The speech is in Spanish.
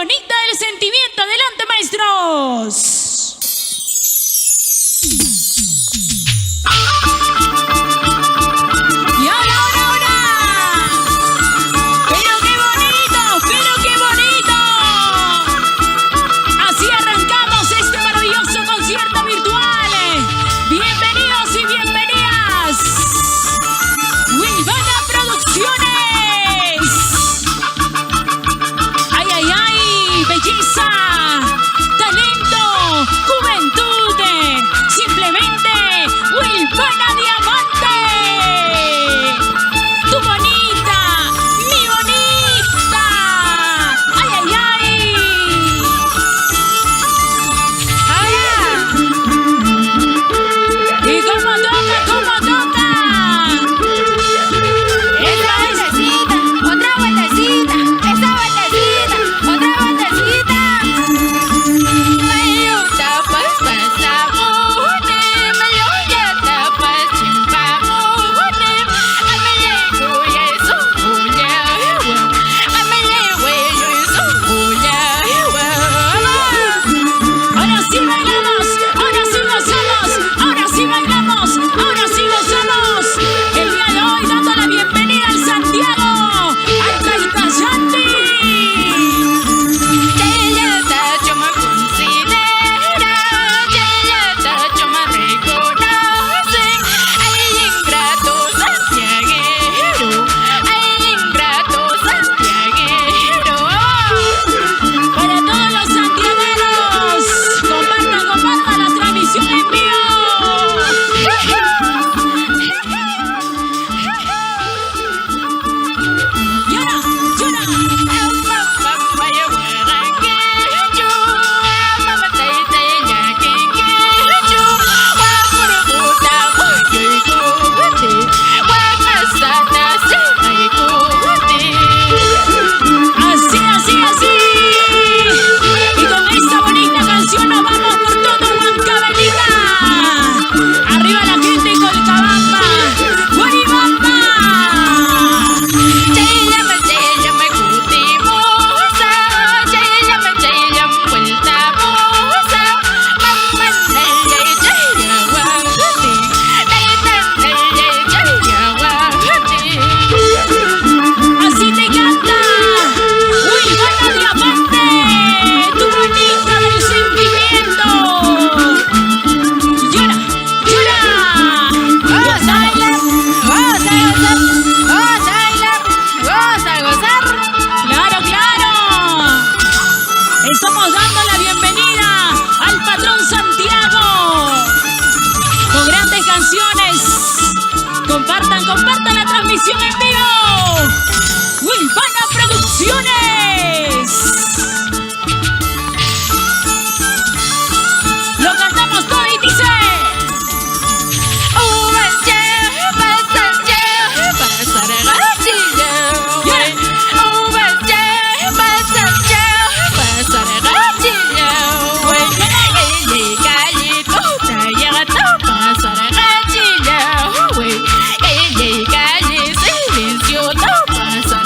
bonita del sentimiento. Adelante, maestros. Y ahora. Pero qué bonito. Así arrancamos este maravilloso concierto virtual. Bienvenidos y bienvenidas. Wilvana Producciones. Ay, belleza, talento, juventud. Simplemente Wilvana Diamante. Tu bonita, mi bonita. Ay. ¿Y cómo toca? Esa vueltecita, otra vueltecita, esa vueltecita, otra vueltecita. Me gusta pues pasamos, me lo ya pues chimpamos, a me llego y eso bulla, a me llego y eso bulla. Ahora sí bailamos, ahora sí gozamos, ahora sí bailamos, ahora sí gozamos. El día de hoy dando la bienvenida al Santiago, al Caitayante. Yo me considera, yo me reconoce. Ay, ingrato santiaguero, ay, ingrato santiaguero. Para todos los santiagueros, compartan la transmisión en vivo. Así. Y con esta bonita canción nos vamos por todo Huancavelica. Arriba la gente y Colcabamba. ¡Guaribamba! Así te canta Wilvana Diamante, tu bonita del sentimiento. Llora. Claro. Estamos dando la bienvenida al patrón Santiago con grandes canciones. Compartan la transmisión en vivo. Wilvana Producciones. Lo cantamos todo y dice. Calle, silencio, no pasa.